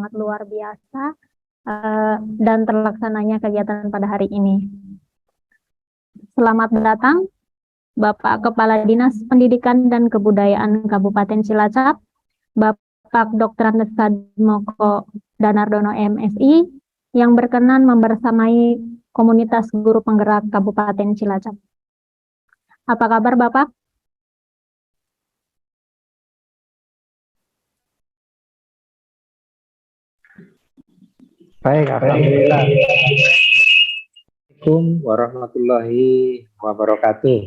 sangat luar biasa dan terlaksananya kegiatan pada hari ini. Selamat datang Bapak Kepala Dinas Pendidikan dan Kebudayaan Kabupaten Cilacap, Bapak Dr. Andes Moko Danardono MSI, yang berkenan membersamai komunitas guru penggerak Kabupaten Cilacap. Apa kabar Bapak? Baik, alhamdulillah. Assalamualaikum warahmatullahi wabarakatuh.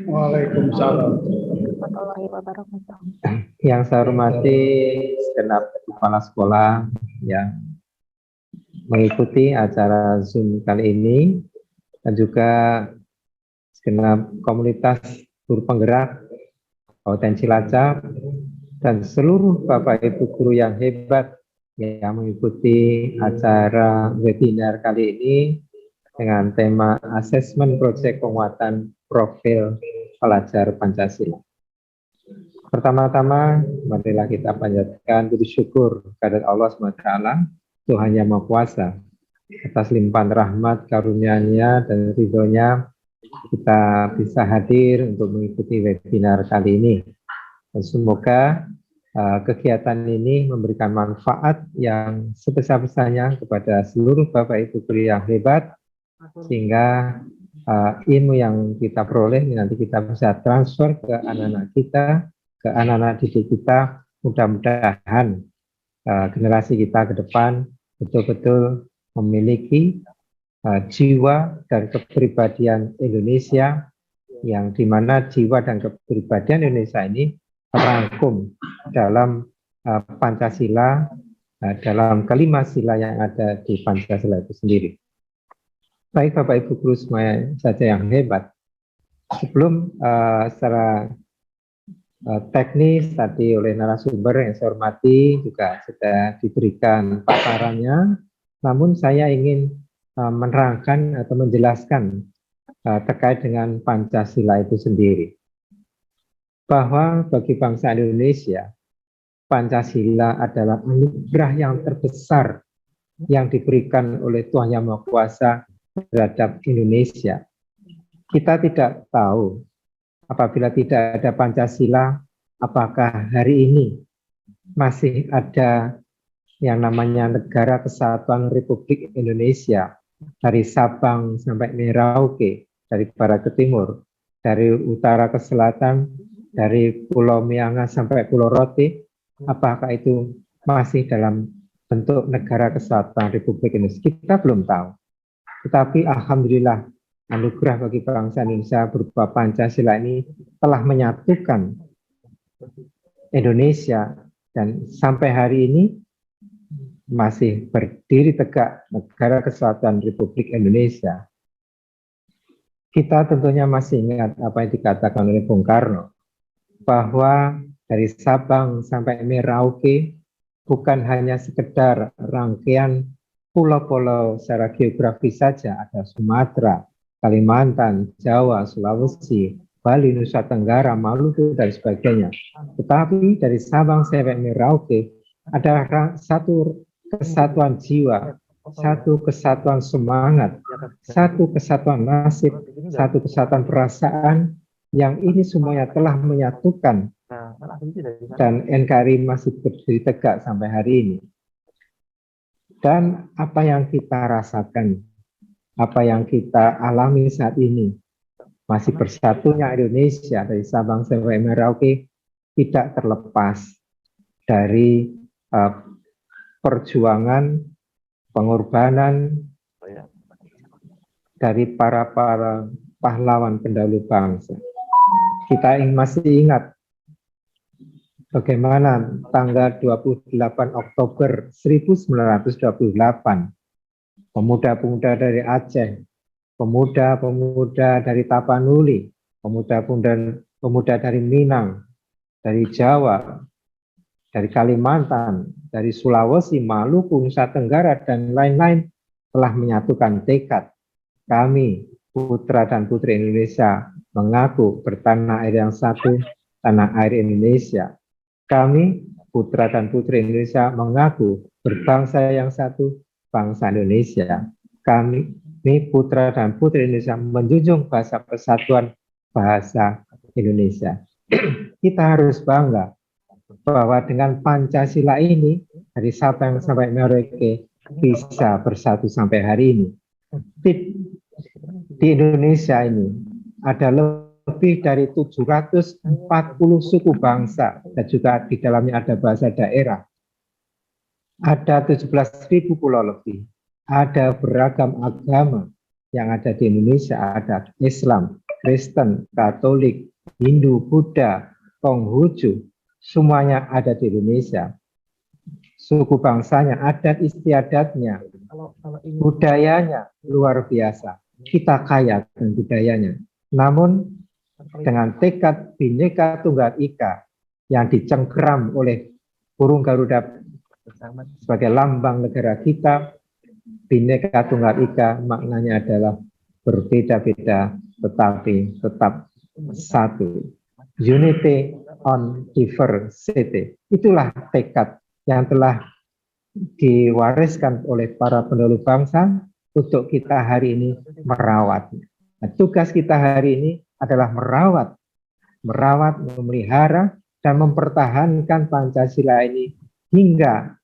Waalaikumsalam warahmatullahi wabarakatuh. Yang saya hormati segenap kepala sekolah yang mengikuti acara Zoom kali ini, dan juga segenap komunitas guru penggerak Kabupaten Cilacap, dan seluruh Bapak Ibu guru yang hebat yang mengikuti acara webinar kali ini dengan tema Asesmen Proyek Penguatan Profil Pelajar Pancasila. Pertama-tama, marilah kita panjatkan puji syukur kepada Allah SWT, Tuhan Yang Maha Kuasa, atas limpahan rahmat, karunia-Nya, dan ridho-Nya kita bisa hadir untuk mengikuti webinar kali ini. Dan semoga kegiatan ini memberikan manfaat yang sebesar-besarnya kepada seluruh Bapak Ibu guru yang hebat, sehingga ilmu yang kita peroleh nanti kita bisa transfer ke anak-anak kita, ke anak-anak didik kita. Mudah-mudahan generasi kita ke depan betul-betul memiliki jiwa dan kepribadian Indonesia, yang dimana jiwa dan kepribadian Indonesia ini terangkum dalam Pancasila, dalam kelima sila yang ada di Pancasila itu sendiri. Baik Bapak Ibu guru semua saja yang hebat, sebelum secara teknis tadi oleh narasumber yang saya hormati juga sudah diberikan paparannya, namun saya ingin menerangkan atau menjelaskan terkait dengan Pancasila itu sendiri. Bahwa bagi bangsa Indonesia, Pancasila adalah anugerah yang terbesar yang diberikan oleh Tuhan Yang Maha Kuasa terhadap Indonesia. Kita tidak tahu apabila tidak ada Pancasila, apakah hari ini masih ada yang namanya Negara Kesatuan Republik Indonesia, dari Sabang sampai Merauke, dari barat ke timur, dari utara ke selatan, dari Pulau Miangas sampai Pulau Rote, apakah itu masih dalam bentuk Negara Kesatuan Republik Indonesia? Kita belum tahu. Tetapi alhamdulillah, anugerah bagi bangsa Indonesia berupa Pancasila ini telah menyatukan Indonesia, dan sampai hari ini masih berdiri tegak Negara Kesatuan Republik Indonesia. Kita tentunya masih ingat apa yang dikatakan oleh Bung Karno, bahwa dari Sabang sampai Merauke bukan hanya sekedar rangkaian pulau-pulau secara geografis saja, ada Sumatera, Kalimantan, Jawa, Sulawesi, Bali, Nusa Tenggara, Maluku, dan sebagainya. Tetapi dari Sabang sampai Merauke ada satu kesatuan jiwa, satu kesatuan semangat, satu kesatuan nasib, satu kesatuan perasaan, yang ini semuanya telah menyatukan, dan NKRI masih berdiri tegak sampai hari ini. Dan apa yang kita rasakan, apa yang kita alami saat ini, masih bersatunya Indonesia dari Sabang sampai Merauke, tidak terlepas dari perjuangan, pengorbanan dari para pahlawan pendahulu bangsa. Kita masih ingat bagaimana tanggal 28 Oktober 1928, pemuda-pemuda dari Aceh, pemuda-pemuda dari Tapanuli, pemuda dari Minang, dari Jawa, dari Kalimantan, dari Sulawesi, Maluku, Nusa Tenggara, dan lain-lain telah menyatukan tekad. Kami, putra dan putri Indonesia, mengaku bertanah air yang satu, tanah air Indonesia. Kami putra dan putri Indonesia mengaku berbangsa yang satu, bangsa Indonesia. Kami putra dan putri Indonesia menjunjung bahasa persatuan, bahasa Indonesia. Kita harus bangga bahwa dengan Pancasila ini dari Sabang sampai Merauke bisa bersatu sampai hari ini. Di Indonesia ini ada lebih dari 740 suku bangsa dan juga di dalamnya ada bahasa daerah. Ada 17.000 pulau lebih. Ada beragam agama yang ada di Indonesia, ada Islam, Kristen, Katolik, Hindu, Buddha, Konghucu, semuanya ada di Indonesia. Suku bangsanya, adat istiadatnya, budayanya luar biasa. Kita kaya dengan budayanya. Namun dengan tekad Bhinneka Tunggal Ika yang dicengkeram oleh burung Garuda sebagai lambang negara kita, Bhinneka Tunggal Ika maknanya adalah berbeda-beda tetapi tetap satu. Unity on diversity. Itulah tekad yang telah diwariskan oleh para pendahulu bangsa untuk kita hari ini merawat. Nah, tugas kita hari ini adalah merawat, memelihara, dan mempertahankan Pancasila ini hingga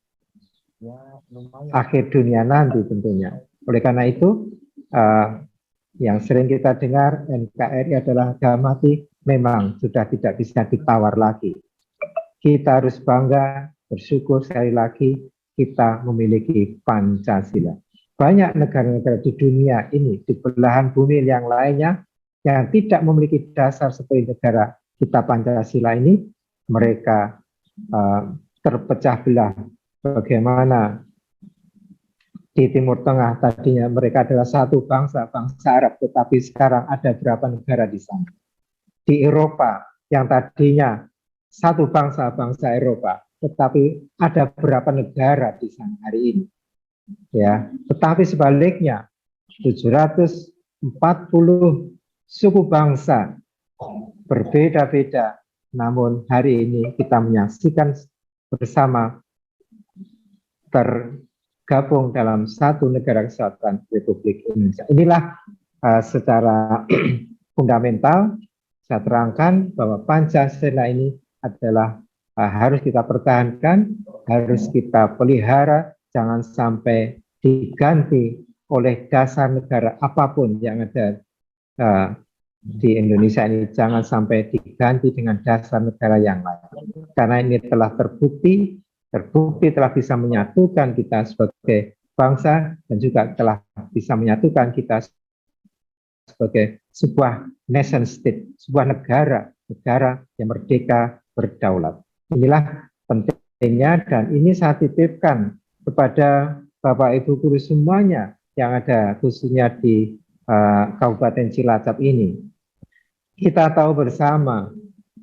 akhir dunia nanti tentunya. Oleh karena itu, yang sering kita dengar NKRI adalah harga mati, memang sudah tidak bisa ditawar lagi. Kita harus bangga, bersyukur sekali lagi kita memiliki Pancasila. Banyak negara-negara di dunia ini, di belahan bumi yang lainnya, yang tidak memiliki dasar seperti negara kita Pancasila ini, mereka terpecah belah. Bagaimana di Timur Tengah tadinya mereka adalah satu bangsa, bangsa Arab, tetapi sekarang ada berapa negara di sana. Di Eropa yang tadinya satu bangsa, bangsa Eropa, tetapi ada berapa negara di sana hari ini. Ya, tetapi sebaliknya 740 suku bangsa berbeda-beda, namun hari ini kita menyaksikan bersama tergabung dalam satu negara kesatuan Republik Indonesia. Inilah secara fundamental saya terangkan bahwa Pancasila ini adalah harus kita pertahankan, harus kita pelihara, jangan sampai diganti oleh dasar negara apapun yang ada di Indonesia ini, jangan sampai diganti dengan dasar negara yang lain. Karena ini telah terbukti telah bisa menyatukan kita sebagai bangsa dan juga telah bisa menyatukan kita sebagai sebuah nation state, sebuah negara yang merdeka, berdaulat. Inilah pentingnya dan ini saya titipkan kepada Bapak Ibu guru semuanya yang ada khususnya di Kabupaten Cilacap ini. Kita tahu bersama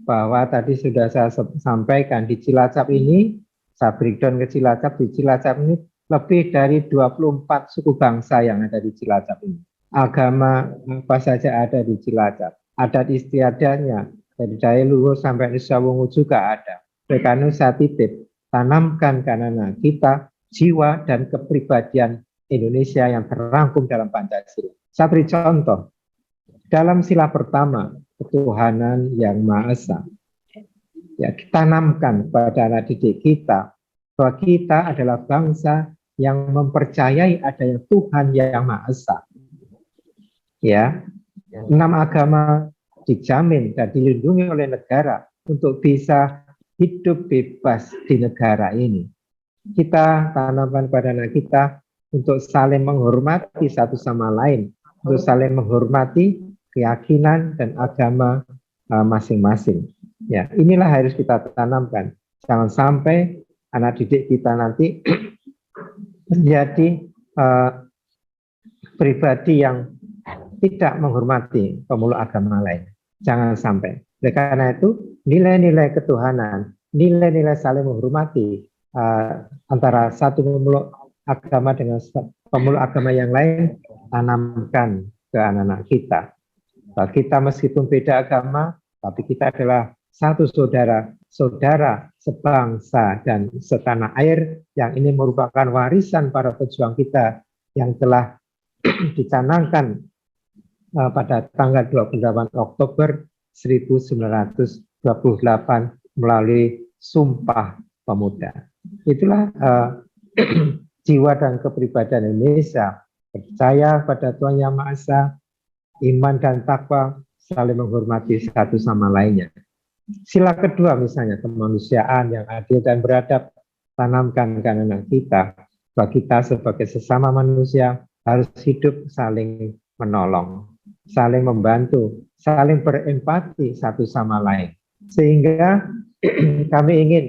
bahwa tadi sudah saya sampaikan di Cilacap ini, saya breakdown ke Cilacap, di Cilacap ini lebih dari 24 suku bangsa yang ada di Cilacap ini. Agama apa saja ada di Cilacap, adat istiadatnya dari Daya Luhur sampai Nusa Wungu juga ada. Oleh karena saya titip, tanamkan ke anak-anak kita jiwa dan kepribadian Indonesia yang terangkum dalam Pancasila. Saya beri contoh, dalam sila pertama, ketuhanan yang Maha Esa. Ya, tanamkan pada anak didik kita bahwa kita adalah bangsa yang mempercayai adanya Tuhan yang Maha Esa. Ya, 6 agama dijamin dan dilindungi oleh negara untuk bisa hidup bebas di negara ini. Kita tanamkan pada anak kita untuk saling menghormati satu sama lain, untuk saling menghormati keyakinan dan agama masing-masing. Ya, inilah harus kita tanamkan. Jangan sampai anak didik kita nanti menjadi pribadi yang tidak menghormati pemeluk agama lain. Jangan sampai. Oleh karena itu, nilai-nilai ketuhanan, nilai-nilai saling menghormati antara satu pemeluk agama dengan pemeluk agama yang lain, tanamkan ke anak-anak kita. Kita meskipun beda agama, tapi kita adalah satu saudara, saudara, sebangsa, dan setanah air, yang ini merupakan warisan para pejuang kita yang telah dicanangkan pada tanggal 28 Oktober 1928 melalui Sumpah Pemuda. Itulah jiwa dan kepribadian Indonesia, percaya pada Tuhan Yang Maha Esa, iman dan takwa, saling menghormati satu sama lainnya. Sila kedua misalnya kemanusiaan yang adil dan beradab, tanamkan ke anak kita, bahwa kita sebagai sesama manusia harus hidup saling menolong, saling membantu, saling berempati satu sama lain. Sehingga kami ingin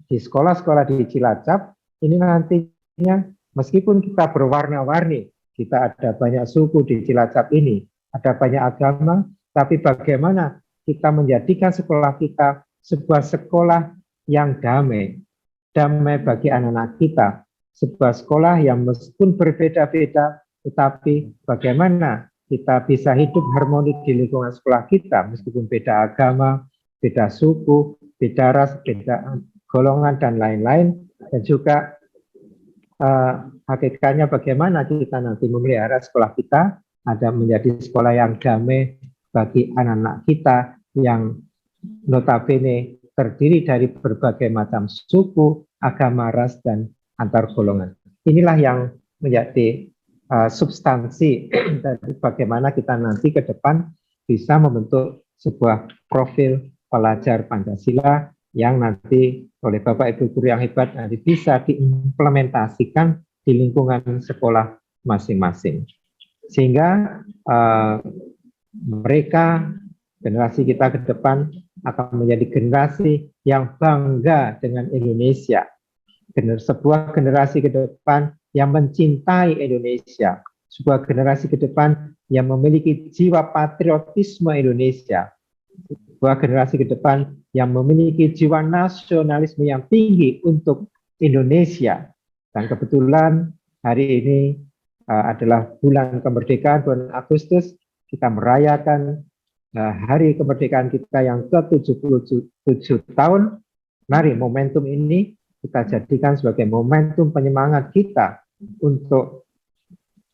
di sekolah-sekolah di Cilacap ini nantinya meskipun kita berwarna-warni, kita ada banyak suku di Cilacap ini, ada banyak agama, tapi bagaimana kita menjadikan sekolah kita sebuah sekolah yang damai, damai bagi anak-anak kita, sebuah sekolah yang meskipun berbeda-beda, tetapi bagaimana kita bisa hidup harmoni di lingkungan sekolah kita, meskipun beda agama, beda suku, beda ras, beda golongan, dan lain-lain, dan juga hakikatnya bagaimana kita nanti memelihara sekolah kita ada menjadi sekolah yang damai bagi anak-anak kita yang notabene terdiri dari berbagai macam suku, agama, ras, dan antar golongan. Inilah yang menjadi substansi dari bagaimana kita nanti ke depan bisa membentuk sebuah profil pelajar Pancasila yang nanti oleh Bapak Ibu guru yang hebat nanti bisa diimplementasikan di lingkungan sekolah masing-masing. Sehingga mereka, generasi kita ke depan akan menjadi generasi yang bangga dengan Indonesia. Sebuah generasi ke depan yang mencintai Indonesia. Sebuah generasi ke depan yang memiliki jiwa patriotisme Indonesia. Sebuah generasi ke depan yang memiliki jiwa nasionalisme yang tinggi untuk Indonesia. Dan kebetulan hari ini adalah bulan kemerdekaan, bulan Agustus, kita merayakan hari kemerdekaan kita yang ke-77 tahun. Mari momentum ini kita jadikan sebagai momentum penyemangat kita untuk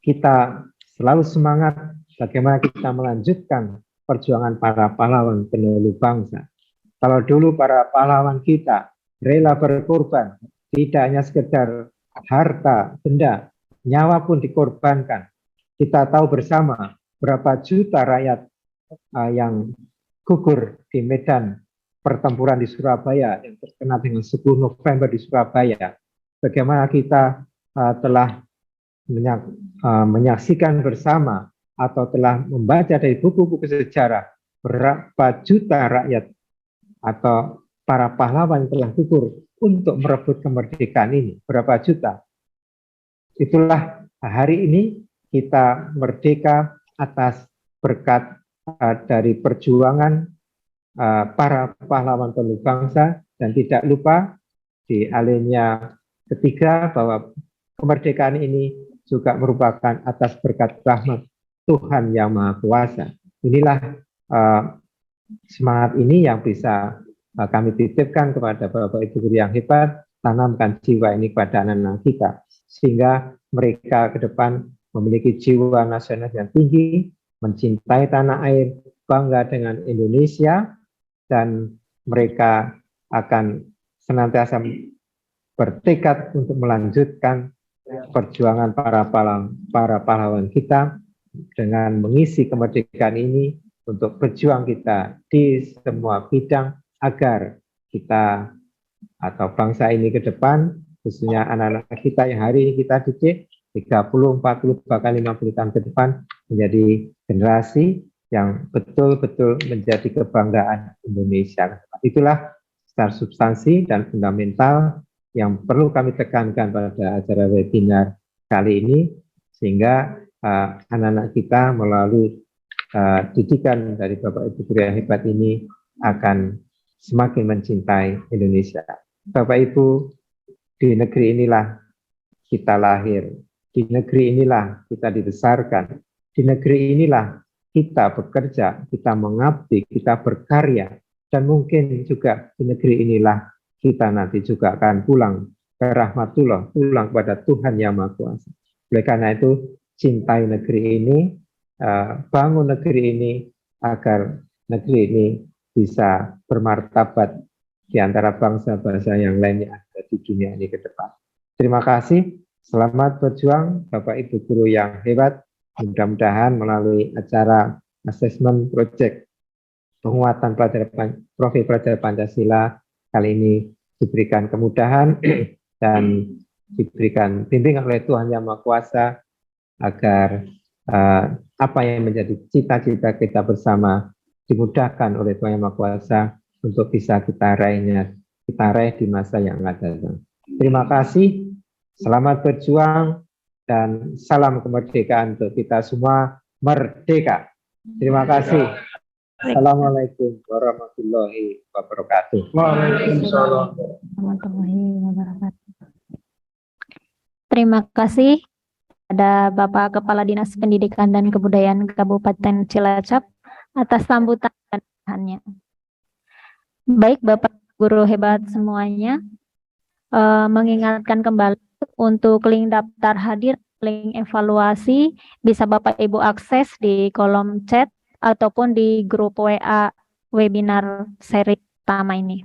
kita selalu semangat bagaimana kita melanjutkan perjuangan para pahlawan pendahulu bangsa. Kalau dulu para pahlawan kita rela berkorban, tidak hanya sekedar harta, benda, nyawa pun dikorbankan. Kita tahu bersama berapa juta rakyat yang gugur di medan pertempuran di Surabaya yang terkena dengan 10 November di Surabaya. Bagaimana kita telah menyaksikan bersama atau telah membaca dari buku-buku sejarah berapa juta rakyat atau para pahlawan yang telah gugur untuk merebut kemerdekaan ini, berapa juta. Itulah hari ini kita merdeka atas berkat dari perjuangan para pahlawan pendahulu bangsa, dan tidak lupa di alinea ketiga bahwa kemerdekaan ini juga merupakan atas berkat rahmat Tuhan Yang Maha Kuasa. Inilah semangat ini yang bisa kami titipkan kepada Bapak Ibu guru yang hebat, tanamkan jiwa ini pada anak-anak kita, sehingga mereka ke depan memiliki jiwa nasional yang tinggi, mencintai tanah air, bangga dengan Indonesia, dan mereka akan senantiasa bertekad untuk melanjutkan perjuangan para pahlawan kita dengan mengisi kemerdekaan ini untuk berjuang kita di semua bidang agar kita atau bangsa ini ke depan, khususnya anak-anak kita yang hari ini kita didik 30, 40, bahkan 50 tahun ke depan menjadi generasi yang betul-betul menjadi kebanggaan Indonesia. Itulah secara substansi dan fundamental yang perlu kami tekankan pada acara webinar kali ini, sehingga anak-anak kita melalui didikan dari Bapak Ibu guru yang hebat ini akan semakin mencintai Indonesia. Bapak Ibu, di negeri inilah kita lahir, di negeri inilah kita dibesarkan, di negeri inilah kita bekerja, kita mengabdi, kita berkarya, Dan mungkin juga di negeri inilah kita nanti juga akan pulang ke rahmatullah, pulang kepada Tuhan Yang Maha Kuasa. Oleh karena itu, cintai negeri ini, bangun negeri ini agar negeri ini bisa bermartabat di antara bangsa-bangsa yang lain yang ada di dunia ini ke depan. Terima kasih, selamat berjuang Bapak Ibu guru yang hebat. Mudah-mudahan melalui acara assessment project penguatan profil pelajar Pancasila kali ini diberikan kemudahan dan diberikan bimbingan oleh Tuhan Yang Maha Kuasa agar apa yang menjadi cita-cita kita bersama dimudahkan oleh Tuhan Yang Maha Kuasa untuk bisa kita raih di masa yang akan datang. Terima kasih, selamat berjuang, dan salam kemerdekaan untuk kita semua. Merdeka. Terima kasih. Assalamualaikum warahmatullahi wabarakatuh. Waalaikumsalam. Warahmatullahi wabarakatuh. Terima kasih pada Bapak Kepala Dinas Pendidikan dan Kebudayaan Kabupaten Cilacap atas sambutan dan arahannya. Baik Bapak guru hebat semuanya, mengingatkan kembali untuk link daftar hadir, link evaluasi bisa Bapak Ibu akses di kolom chat ataupun di grup WA webinar seri pertama ini.